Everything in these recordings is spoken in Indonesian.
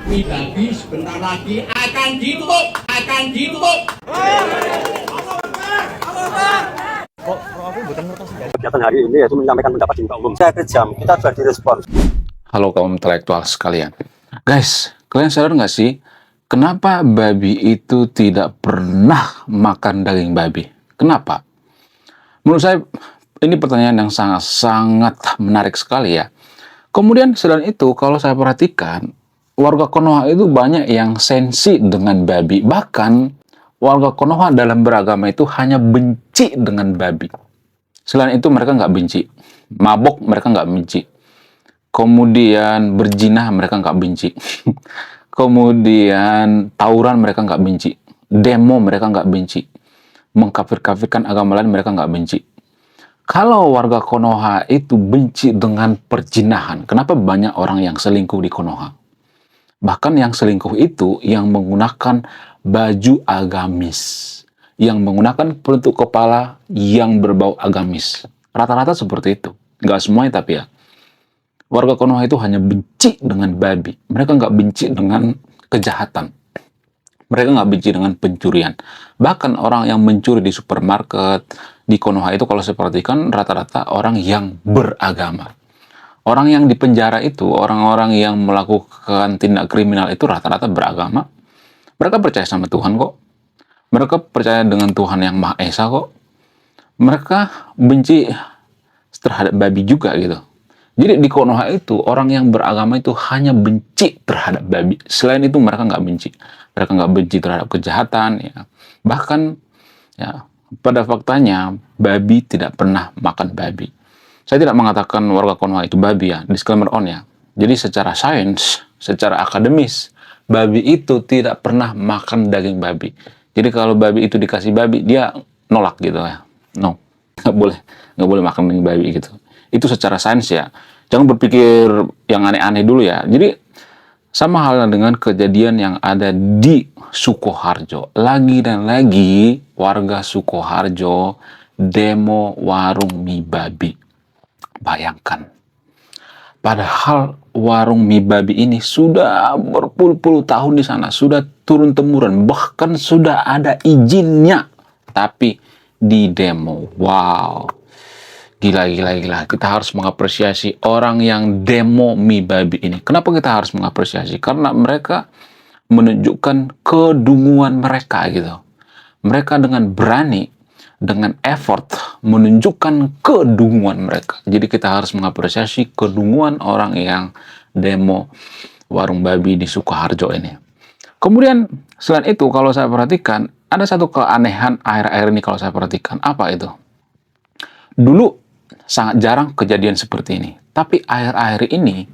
Mi Babi sebentar lagi akan ditutup, akan ditutup. Kegiatan hari ini yaitu menyampaikan pendapat di muka umum. Saya kejam, kita sudah direspon. Halo kaum intelektual sekalian. Guys, kalian sadar nggak sih, kenapa babi itu tidak pernah makan daging babi? Kenapa? Menurut saya, ini pertanyaan yang sangat menarik sekali ya. Kemudian selain itu, kalau saya perhatikan, warga Konoha itu banyak yang sensi dengan babi. Bahkan, warga Konoha dalam beragama itu hanya benci dengan babi. Selain itu, mereka nggak benci. Mabok, mereka nggak benci. Kemudian berjinah, mereka nggak benci. Kemudian tawuran, mereka nggak benci. Demo, mereka nggak benci. Mengkafir-kafirkan agama lain, mereka nggak benci. Kalau warga Konoha itu benci dengan perjinahan, kenapa banyak orang yang selingkuh di Konoha? Bahkan yang selingkuh itu yang menggunakan baju agamis, yang menggunakan penutup kepala yang berbau agamis. Rata-rata seperti itu. Nggak semuanya tapi ya. Warga Konoha itu hanya benci dengan babi. Mereka nggak benci dengan kejahatan. Mereka nggak benci dengan pencurian. Bahkan orang yang mencuri di supermarket, di Konoha itu kalau saya perhatikan rata-rata orang yang beragama. Orang yang di penjara itu, orang-orang yang melakukan tindak kriminal itu rata-rata beragama. Mereka percaya sama Tuhan kok. Mereka percaya dengan Tuhan yang Maha Esa kok. Mereka benci terhadap babi juga gitu. Jadi di Konoha itu orang yang beragama itu hanya benci terhadap babi. Selain itu mereka nggak benci. Mereka nggak benci terhadap kejahatan. Ya. Bahkan ya pada faktanya babi tidak pernah makan babi. Saya tidak mengatakan warga Konoha itu babi ya. Disclaimer on ya. Jadi secara sains, secara akademis, babi itu tidak pernah makan daging babi. Jadi kalau babi itu dikasih babi, dia nolak gitu ya. No, nggak boleh makan daging babi gitu. Itu secara sains ya. Jangan berpikir yang aneh-aneh dulu ya. Jadi sama halnya dengan kejadian yang ada di Sukoharjo. Lagi dan lagi warga Sukoharjo demo warung mie babi. Bayangkan. Padahal warung mie babi ini sudah berpuluh-puluh tahun di sana. Sudah turun-temurun. Bahkan sudah ada izinnya. Tapi di demo. Wow. Gila. Kita harus mengapresiasi orang yang demo mie babi ini. Kenapa kita harus mengapresiasi? Karena mereka menunjukkan kedunguan mereka gitu. Mereka dengan berani, dengan effort menunjukkan kedunguan mereka. Jadi kita harus mengapresiasi kedunguan orang yang demo warung babi di Sukoharjo ini. Kemudian selain itu kalau saya perhatikan, ada satu keanehan akhir-akhir ini kalau saya perhatikan. Apa itu? Dulu sangat jarang kejadian seperti ini. Tapi akhir-akhir ini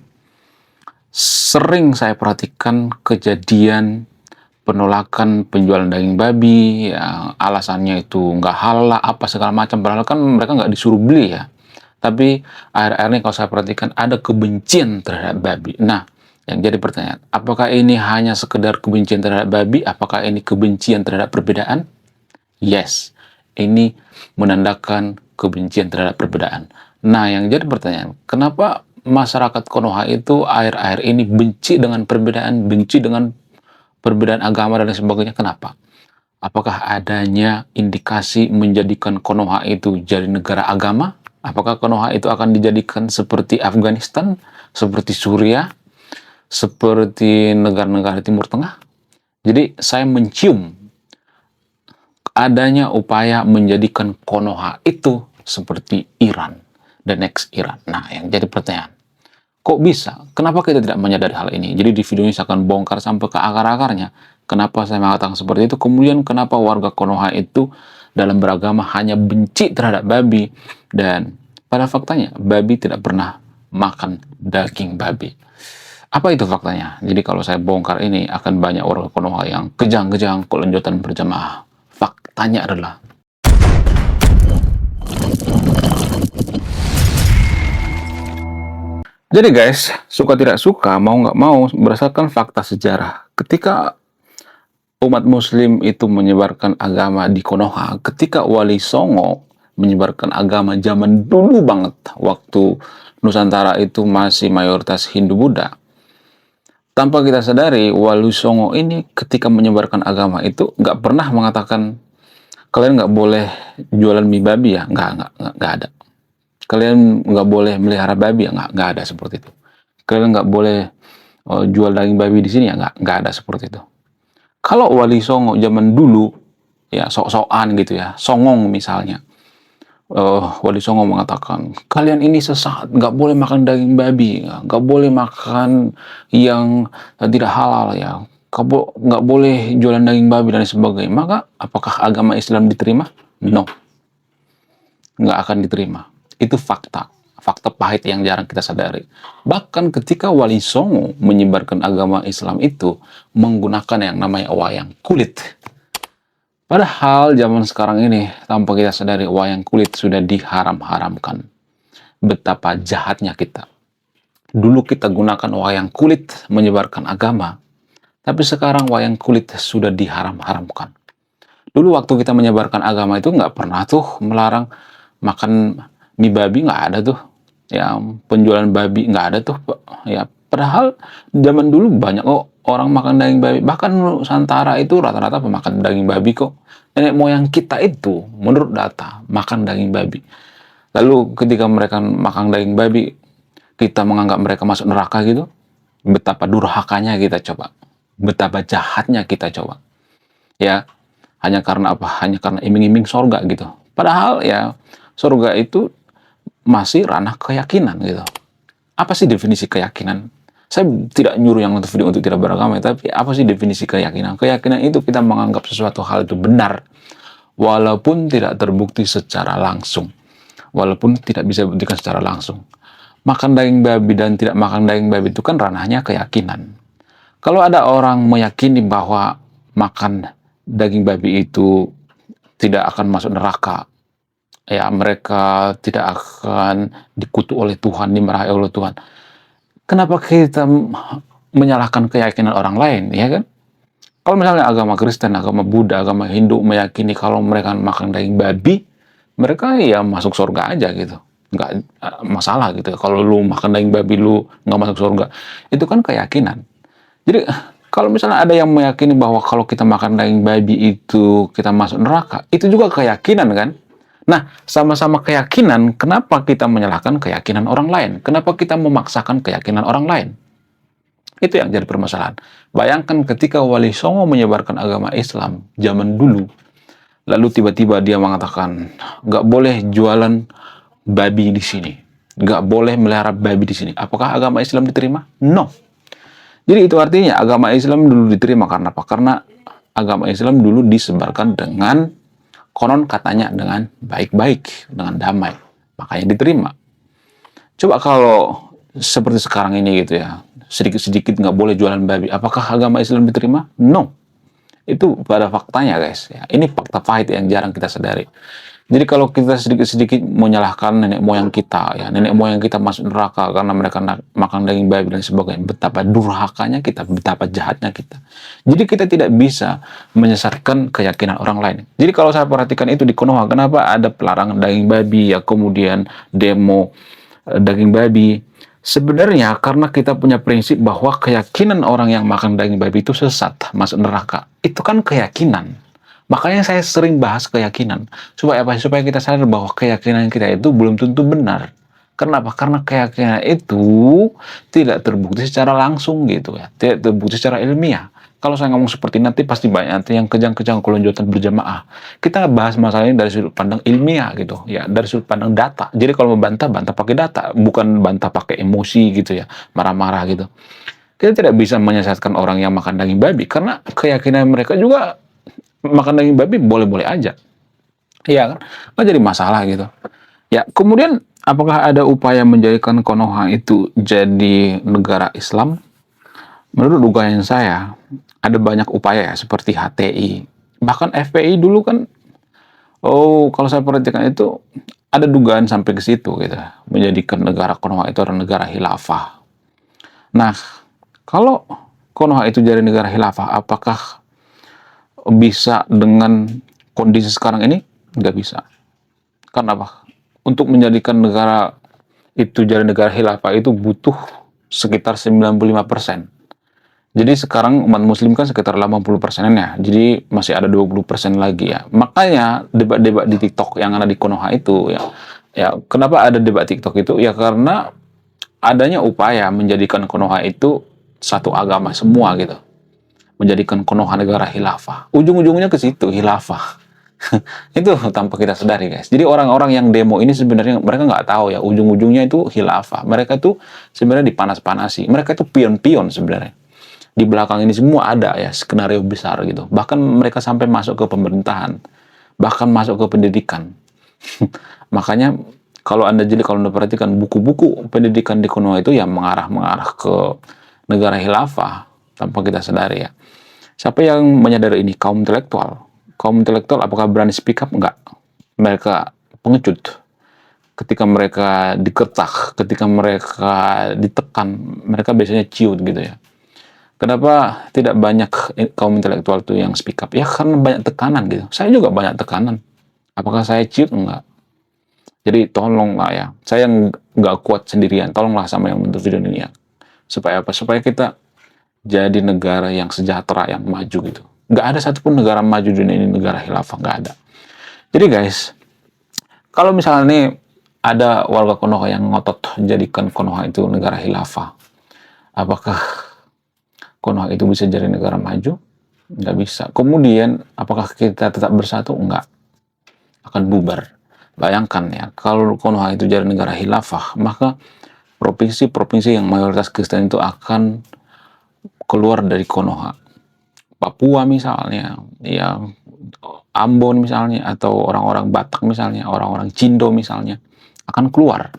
sering saya perhatikan kejadian penolakan penjualan daging babi, ya, alasannya itu nggak halal lah, apa segala macam. Padahal kan mereka nggak disuruh beli ya. Tapi akhir-akhir ini kalau saya perhatikan ada kebencian terhadap babi. Nah, yang jadi pertanyaan, apakah ini hanya sekedar kebencian terhadap babi? Apakah ini kebencian terhadap perbedaan? Yes, ini menandakan kebencian terhadap perbedaan. Nah, yang jadi pertanyaan, kenapa masyarakat Konoha itu akhir-akhir ini benci dengan perbedaan, benci dengan perbedaan agama dan sebagainya? Kenapa? Apakah adanya indikasi menjadikan Konoha itu jadi negara agama? Apakah Konoha itu akan dijadikan seperti Afghanistan, seperti Suriah, seperti negara-negara Timur Tengah? Jadi saya mencium adanya upaya menjadikan Konoha itu seperti Iran, the next Iran. Nah, yang jadi pertanyaan, kok bisa? Kenapa kita tidak menyadari hal ini? Jadi di video ini saya akan bongkar sampai ke akar-akarnya. Kenapa saya mengatakan seperti itu? Kemudian kenapa warga Konoha itu dalam beragama hanya benci terhadap babi, dan pada faktanya babi tidak pernah makan daging babi. Apa itu faktanya? Jadi kalau saya bongkar ini akan banyak warga Konoha yang kejang-kejang kelanjutan berjamaah. Faktanya adalah jadi guys, suka tidak suka, mau nggak mau, berdasarkan fakta sejarah, ketika umat muslim itu menyebarkan agama di Konoha, ketika Wali Songo menyebarkan agama zaman dulu banget, waktu Nusantara itu masih mayoritas Hindu Buddha, tanpa kita sadari, Wali Songo ini ketika menyebarkan agama itu nggak pernah mengatakan kalian nggak boleh jualan mie babi ya, nggak ada. Kalian nggak boleh melihara babi ya, nggak ada seperti itu. Kalian nggak boleh jual daging babi di sini ya, nggak ada seperti itu. Kalau Wali Songo zaman dulu ya sok-sokan gitu ya, songong misalnya, Wali Songo mengatakan kalian ini sesat, nggak boleh makan daging babi, nggak boleh makan yang tidak halal ya, nggak boleh jualan daging babi dan sebagainya. Maka apakah agama Islam diterima? No, nggak akan diterima. Itu fakta pahit yang jarang kita sadari. Bahkan ketika Wali Songo menyebarkan agama Islam itu menggunakan yang namanya wayang kulit. Padahal zaman sekarang ini tanpa kita sadari wayang kulit sudah diharam-haramkan. Betapa jahatnya kita. Dulu kita gunakan wayang kulit menyebarkan agama, tapi sekarang wayang kulit sudah diharam-haramkan. Dulu waktu kita menyebarkan agama itu nggak pernah tuh melarang makan mie babi, nggak ada tuh. Ya, penjualan babi nggak ada tuh. Ya, padahal zaman dulu banyak orang makan daging babi. Bahkan Nusantara itu rata-rata pemakan daging babi kok. Nenek moyang kita itu menurut data makan daging babi. Lalu ketika mereka makan daging babi, kita menganggap mereka masuk neraka gitu. Betapa durhakanya kita coba. Betapa jahatnya kita coba. Ya, hanya karena apa? Hanya karena iming-iming sorga gitu. Padahal ya sorga itu masih ranah keyakinan gitu. Apa sih definisi keyakinan? Saya tidak nyuruh yang nonton video untuk tidak beragama, tapi apa sih definisi keyakinan? Keyakinan itu kita menganggap sesuatu hal itu benar, walaupun tidak terbukti secara langsung. Walaupun tidak bisa dibuktikan secara langsung. Makan daging babi dan tidak makan daging babi itu kan ranahnya keyakinan. Kalau ada orang meyakini bahwa makan daging babi itu tidak akan masuk neraka, ya mereka tidak akan dikutuk oleh Tuhan, dimarahi oleh Tuhan. Kenapa kita menyalahkan keyakinan orang lain, ya kan? Kalau misalnya agama Kristen, agama Buddha, agama Hindu meyakini kalau mereka makan daging babi, mereka ya masuk surga aja gitu. Nggak masalah gitu. Kalau lu makan daging babi, lu nggak masuk surga. Itu kan keyakinan. Jadi kalau misalnya ada yang meyakini bahwa kalau kita makan daging babi itu kita masuk neraka, itu juga keyakinan kan? Nah, sama-sama keyakinan, kenapa kita menyalahkan keyakinan orang lain? Kenapa kita memaksakan keyakinan orang lain? Itu yang jadi permasalahan. Bayangkan ketika Wali Songo menyebarkan agama Islam zaman dulu, lalu tiba-tiba dia mengatakan, nggak boleh jualan babi di sini. Nggak boleh melihara babi di sini. Apakah agama Islam diterima? No. Jadi itu artinya agama Islam dulu diterima karena apa? Karena agama Islam dulu disebarkan dengan konon katanya dengan baik-baik, dengan damai. Makanya diterima. Coba kalau seperti sekarang ini gitu ya, sedikit-sedikit nggak boleh jualan babi. Apakah agama Islam diterima? No. Itu pada faktanya guys. Ya, ini fakta pahit yang jarang kita sadari. Jadi kalau kita sedikit-sedikit menyalahkan nenek moyang kita, ya nenek moyang kita masuk neraka karena mereka makan daging babi dan sebagainya, betapa durhakanya kita, betapa jahatnya kita. Jadi kita tidak bisa menyesatkan keyakinan orang lain. Jadi kalau saya perhatikan itu di Konoha, kenapa ada pelarangan daging babi, ya kemudian demo daging babi? Sebenarnya karena kita punya prinsip bahwa keyakinan orang yang makan daging babi itu sesat, masuk neraka. Itu kan keyakinan. Makanya saya sering bahas keyakinan. Supaya apa? Supaya kita sadar bahwa keyakinan kita itu belum tentu benar. Kenapa? Karena keyakinan itu tidak terbukti secara langsung gitu ya. Tidak terbukti secara ilmiah. Kalau saya ngomong seperti nanti pasti banyak nanti yang kejang-kejang kelonjotan berjamaah. Kita bahas masalah ini dari sudut pandang ilmiah gitu ya, dari sudut pandang data. Jadi kalau membantah, bantah pakai data, bukan bantah pakai emosi gitu ya, marah-marah gitu. Kita tidak bisa menyesatkan orang yang makan daging babi karena keyakinan mereka juga makan daging babi boleh-boleh aja. Iya kan? Nggak jadi masalah gitu. Ya, kemudian apakah ada upaya menjadikan Konoha itu jadi negara Islam? Menurut dugaan saya, ada banyak upaya ya, seperti HTI. Bahkan FPI dulu kan, kalau saya perhatikan itu, ada dugaan sampai ke situ gitu. Menjadikan negara Konoha itu adalah negara khilafah. Nah, kalau Konoha itu jadi negara khilafah, apakah bisa dengan kondisi sekarang ini? Nggak bisa. Karena apa? Untuk menjadikan negara itu jadi negara khilafah itu butuh sekitar 95%. Jadi sekarang umat muslim kan sekitar 80%-an ya. Jadi masih ada 20% lagi ya. Makanya debat-debat di TikTok yang ada di Konoha itu ya. Ya, kenapa ada debat TikTok itu? Ya karena adanya upaya menjadikan Konoha itu satu agama semua gitu. Menjadikan Konoha negara khilafah. Ujung-ujungnya ke situ, khilafah. Itu tanpa kita sadari guys. Jadi orang-orang yang demo ini sebenarnya mereka nggak tahu ya ujung-ujungnya itu khilafah. Mereka itu sebenarnya dipanas-panasi. Mereka itu pion-pion sebenarnya. Di belakang ini semua ada ya skenario besar gitu. Bahkan mereka sampai masuk ke pemerintahan, bahkan masuk ke pendidikan. Makanya kalau Anda perhatikan buku-buku pendidikan di Konoha itu ya mengarah ke negara khilafah tanpa kita sadari ya. Siapa yang menyadari ini? Kaum intelektual. Kaum intelektual apakah berani speak up? Enggak. Mereka pengecut. Ketika mereka diketak, ketika mereka ditekan, mereka biasanya ciut gitu ya. Kenapa tidak banyak kaum intelektual itu yang speak up? Ya karena banyak tekanan gitu. Saya juga banyak tekanan. Apakah saya ciut? Enggak. Jadi tolonglah ya. Saya nggak kuat sendirian. Tolonglah sama yang bentuk video ini ya. Supaya apa? Supaya kita jadi negara yang sejahtera, yang maju gitu. Nggak ada satupun negara maju di dunia ini negara khilafah. Nggak ada. Jadi guys, kalau misalnya nih ada warga Konoha yang ngotot jadikan Konoha itu negara khilafah, apakah Konoha itu bisa jadi negara maju? Nggak bisa. Kemudian, apakah kita tetap bersatu? Enggak. Akan bubar. Bayangkan ya, kalau Konoha itu jadi negara khilafah, maka provinsi-provinsi yang mayoritas Kristen itu akan keluar dari Konoha. Papua misalnya, ya Ambon misalnya, atau orang-orang Batak misalnya, orang-orang Cindo misalnya, akan keluar.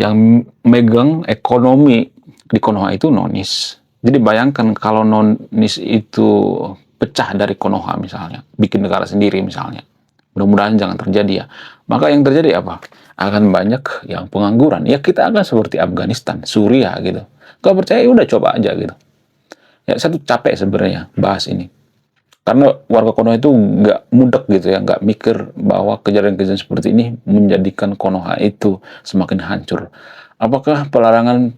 Yang megang ekonomi di Konoha itu nonis. Jadi bayangkan kalau nonis itu pecah dari Konoha misalnya, bikin negara sendiri misalnya. Mudah-mudahan jangan terjadi ya. Maka yang terjadi apa? Akan banyak yang pengangguran. Ya kita akan seperti Afghanistan, Suriah gitu. Kalau percaya udah coba aja gitu. Ya saya tuh capek sebenarnya bahas ini. Karena warga Konoha itu nggak mudek gitu ya, nggak mikir bahwa kejadian-kejadian seperti ini menjadikan Konoha itu semakin hancur. Apakah pelarangan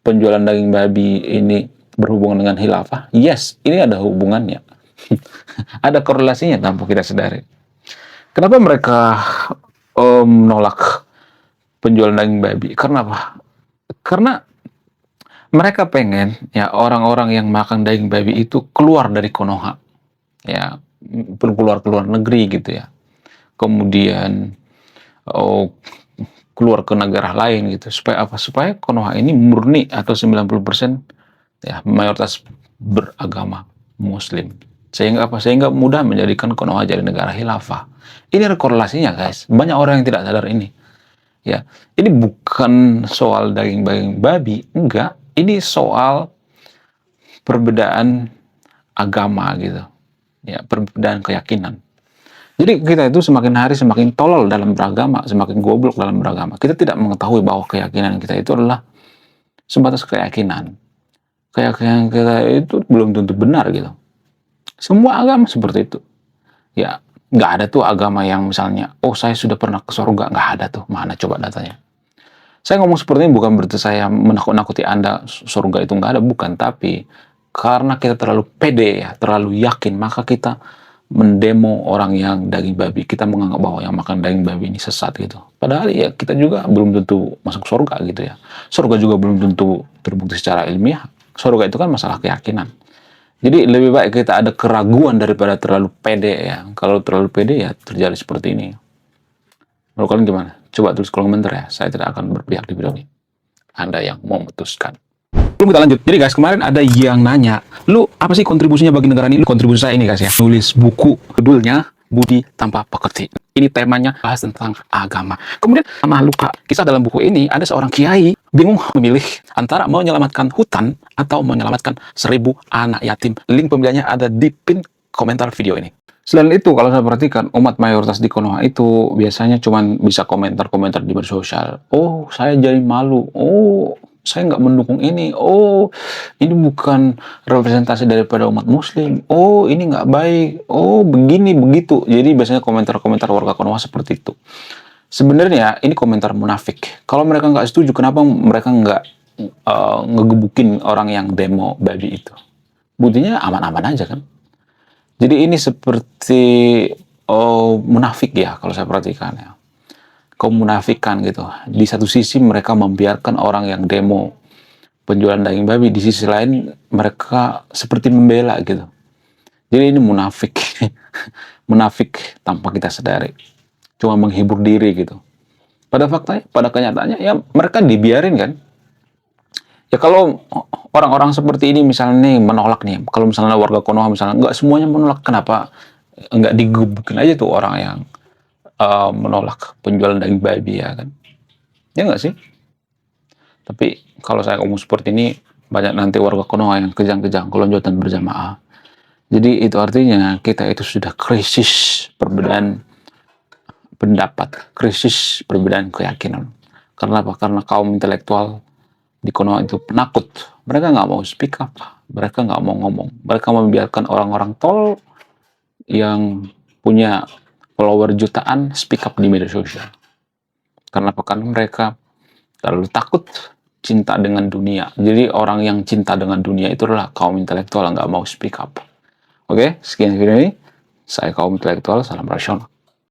penjualan daging babi ini berhubungan dengan khilafah? Yes, ini ada hubungannya. Ada korelasinya tanpa kita sadari. Kenapa mereka menolak penjualan daging babi? Karena apa? Karena mereka pengen ya orang-orang yang makan daging babi itu keluar dari Konoha. Ya, keluar negeri gitu ya. Kemudian keluar ke negara lain gitu. Supaya apa? Supaya Konoha ini murni atau 90% ya mayoritas beragama Muslim. Sehingga apa? Sehingga mudah menjadikan Konoha jadi negara khilafah. Ini ada korelasinya guys. Banyak orang yang tidak sadar ini. Ya, ini bukan soal daging babi, enggak. Ini soal perbedaan agama gitu. Ya, perbedaan keyakinan. Jadi kita itu semakin hari semakin tolol dalam beragama, semakin goblok dalam beragama. Kita tidak mengetahui bahwa keyakinan kita itu adalah sebatas keyakinan. Keyakinan kita itu belum tentu benar gitu. Semua agama seperti itu. Ya, nggak ada tuh agama yang misalnya, oh saya sudah pernah ke surga, nggak ada tuh. Mana coba datanya? Saya ngomong seperti ini bukan berarti saya menakut-nakuti Anda surga itu nggak ada, bukan. Tapi karena kita terlalu pede ya, terlalu yakin, maka kita mendemo orang yang daging babi. Kita menganggap bahwa yang makan daging babi ini sesat gitu. Padahal ya kita juga belum tentu masuk surga gitu ya. Surga juga belum tentu terbukti secara ilmiah. Surga itu kan masalah keyakinan. Jadi lebih baik kita ada keraguan daripada terlalu pede ya. Kalau terlalu pede ya terjadi seperti ini. Lalu kalian gimana? Coba tulis kolom komentar ya. Saya tidak akan berpihak di video ini. Anda yang memutuskan. Belum kita lanjut. Jadi guys, kemarin ada yang nanya, lu apa sih kontribusinya bagi negara ini? Kontribusi saya ini guys ya, nulis buku, judulnya Budi Tanpa Pekerti. Ini temanya bahas tentang agama. Kemudian sama luka, kisah dalam buku ini ada seorang kiai bingung memilih antara menyelamatkan hutan atau menyelamatkan 1000 anak yatim. Link pembeliannya ada di pin komentar video ini. Selain itu, kalau saya perhatikan, umat mayoritas di Konoha itu biasanya cuma bisa komentar-komentar di media sosial. Oh, saya jadi malu. Oh, saya nggak mendukung ini. Oh, ini bukan representasi daripada umat muslim. Oh, ini nggak baik. Oh, begini, begitu. Jadi biasanya komentar-komentar warga Konoha seperti itu. Sebenarnya ini komentar munafik. Kalau mereka nggak setuju, kenapa mereka nggak ngegebukin orang yang demo babi itu? buktinya aman-aman aja kan. Jadi ini seperti munafik ya kalau saya perhatikan ya. Kemunafikan gitu. Di satu sisi mereka membiarkan orang yang demo penjualan daging babi, di sisi lain mereka seperti membela gitu. Jadi ini munafik. Munafik tanpa kita sadari. Cuma menghibur diri gitu. Pada faktanya, pada kenyataannya ya mereka dibiarin kan. Ya kalau orang-orang seperti ini misalnya nih menolak nih, kalau misalnya warga Konoha misalnya nggak semuanya menolak, kenapa nggak digebukin aja tuh orang yang menolak penjualan daging babi ya kan? Ya nggak sih? Tapi kalau saya ngomong seperti ini, banyak nanti warga Konoha yang kejang-kejang kelonjotan berjamaah. Jadi itu artinya kita itu sudah krisis perbedaan pendapat, krisis perbedaan keyakinan. Karena apa? Karena kaum intelektual di Konoha itu penakut. Mereka nggak mau speak up, mereka nggak mau ngomong. Mereka membiarkan orang-orang tol yang punya follower jutaan speak up di media sosial. Karena apa? Karena mereka terlalu takut cinta dengan dunia. Jadi orang yang cinta dengan dunia itu adalah kaum intelektual yang nggak mau speak up. Oke, sekian video ini. Saya kaum intelektual, salam rasional.